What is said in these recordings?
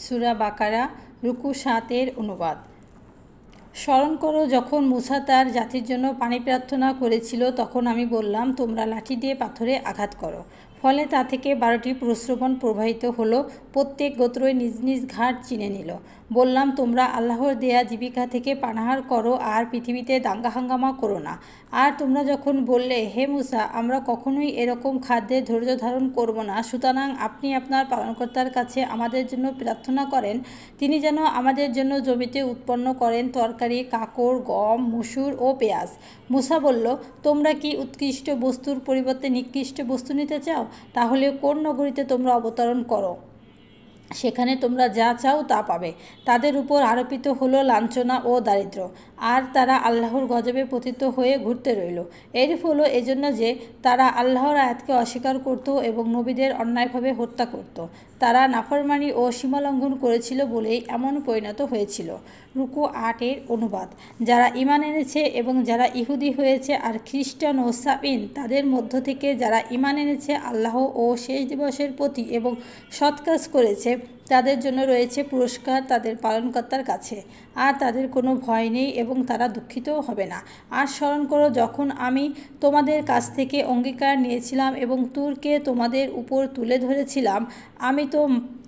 সূরা বাকারা রুকু 7 অনুবাদ। স্মরণ করো যখন মূসা তার জাতির জন্য পানি প্রার্থনা করেছিল, তখন আমি বললাম, তোমরা লাঠি দিয়ে পাথরে আঘাত করো। ফলে তা থেকে 12টি প্রস্রবণ প্রবাহিত হলো। প্রত্যেক গোত্রই নিজ নিজ ঘাট চিনে নিল। বললাম, তোমরা আল্লাহর দেয়া জীবিকা থেকে পানাহার করো আর পৃথিবীতে দাঙ্গা হাঙ্গামা করো না। আর তোমরা যখন বললে, হে মূসা, আমরা কখনোই এরকম খাদ্যের ধৈর্য ধারণ করব না, সুতরাং আপনি আপনার পালনকর্তার কাছে আমাদের জন্য প্রার্থনা করেন, তিনি যেন আমাদের জন্য জমিতে উৎপন্ন করেন তরকারি, কাকড়, গম, মসুর ও পেঁয়াজ। মূসা বলল, তোমরা কি উৎকৃষ্ট বস্তুর পরিবর্তে নিকৃষ্ট বস্তু নিতে চাও? তাহলে কোন নগরীতে তোমরা অবতরণ করো, সেখানে তোমরা যা চাও তা পাবে। তাদের উপর আরোপিত হলো লাঞ্ছনা ও দারিদ্র্য, আর তারা আল্লাহর গজবে পতিত হয়ে ঘুরতে রইল। এর হলো এজন্য যে তারা আল্লাহর আয়াতকে অস্বীকার করত এবং নবীদের অন্যায়ভাবে হত্যা করত। তারা নাফরমানি ও সীমালঙ্ঘন করেছিল বলেই এমন পরিণত হয়েছিল। রুকু 8 অনুবাদ। যারা ঈমান এনেছে এবং যারা ইহুদি হয়েছে আর খ্রিস্টান ও সাবিন, তাদের মধ্য থেকে যারা ঈমান এনেছে আল্লাহ ও শেষ দিবসের প্রতি এবং সৎ কাজ করেছে, তাদের জন্য রয়েছে পুরস্কার তাদের পালনকর্তার কাছে, আর তাদের কোনো ভয় নেই এবং তারা দুঃখিতও হবে না। আর স্মরণ করো যখন আমি তোমাদের কাছ থেকে অঙ্গীকার নিয়েছিলাম এবং তুরকে তোমাদের উপর তুলে ধরেছিলাম,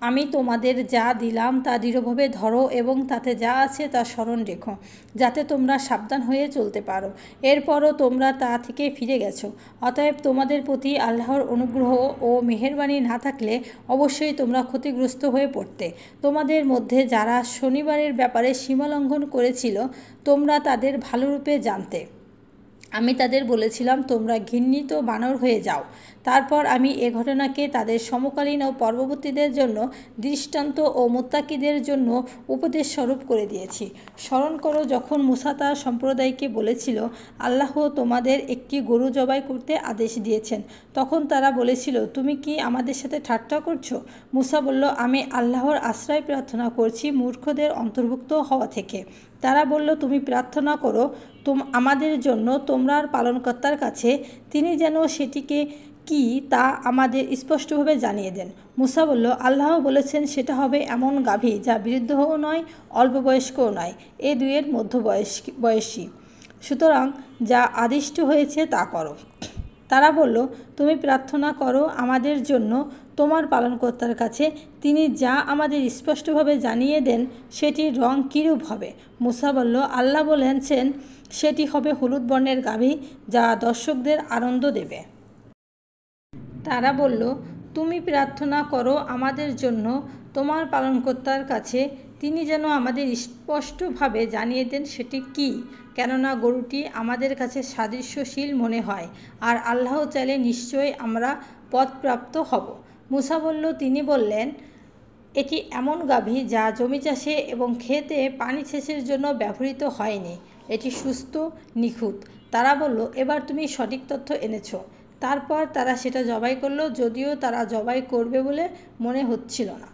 আমি তোমাদের যা দিলাম তা দৃঢ়ভাবে ধরো এবং তাতে যা আছে তা স্মরণ রেখো, যাতে তোমরা সাবধান হয়ে চলতে পারো। এরপরও তোমরা তা থেকে ফিরে গেছো। অতএব তোমাদের প্রতি আল্লাহর অনুগ্রহ ও মেহেরবানি না থাকলে অবশ্যই তোমরা ক্ষতিগ্রস্ত হয়ে পড়তে। তোমাদের মধ্যে যারা শনিবারের ব্যাপারে সীমালঙ্ঘন করেছিল, তোমরা তাদের ভালোরূপে জানতে। আমি তাদের বলেছিলাম, তোমরা ঘৃণিত বানর হয়ে যাও। তারপর আমি এ ঘটনাকে তাদের সমকালীন ও পরবর্তীদের জন্য দৃষ্টান্ত ও মুত্তাকিদের জন্য উপদেশ স্বরূপ করে দিয়েছি। স্মরণ করো যখন মূসা তার সম্প্রদায়কে বলেছিল, আল্লাহ তোমাদের একটি গরু জবাই করতে আদেশ দিয়েছেন। তখন তারা বলেছিল, তুমি কি আমাদের সাথে ঠাট্টা করছো? মূসা বলল, আমি আল্লাহর আশ্রয় প্রার্থনা করছি মূর্খদের অন্তর্ভুক্ত হওয়া থেকে। তারা বলল, তুমি প্রার্থনা করো আমাদের জন্য তোমরার পালনকর্তার কাছে, তিনি যেন সেটিকে কি তা আমাদের স্পষ্টভাবে জানিয়ে দেন। মূসা বলল, আল্লাহ বলেছেন সেটা হবে এমন গাভী যা বৃদ্ধও নয়, অল্প বয়স্কও নয়, এ দুয়ের মধ্যবয়সী। সুতরাং যা আদিষ্ট হয়েছে তা করো। তারা বলল, তুমি প্রার্থনা করো আমাদের জন্য তোমার পালনকর্তার কাছে, তিনি যা আমাদের স্পষ্টভাবে জানিয়ে দেন সেটির রং কীরূপ হবে। মূসা বলল, আল্লাহ বলেছেন সেটি হবে হলুদ বর্ণের গাভী যা দর্শকদের আনন্দ দেবে। তারা বলল, তুমি প্রার্থনা করো আমাদের জন্য তোমার পালনকর্তার কাছে, তিনি যেন আমাদের স্পষ্টভাবে জানিয়ে দেন সেটি কি, কেননা গরুটি আমাদের কাছে সাদৃশ্যশীল মনে হয়, আর আল্লাহ চাইলে নিশ্চয়ই আমরা পথপ্রাপ্ত হব। মূসা বলল, তিনি বললেন, এটি এমন গাভী যা জমি চাষে এবং ক্ষেতে পানি সেচের জন্য ব্যবহৃত হয়নি, এটি সুস্থ, নিখুঁত। তারা বলল, এবার তুমি সঠিক তথ্য এনেছো। তারপর তারা সেটা জবাই করলো, যদিও তারা জবাই করবে বলে মনে হচ্ছিল না।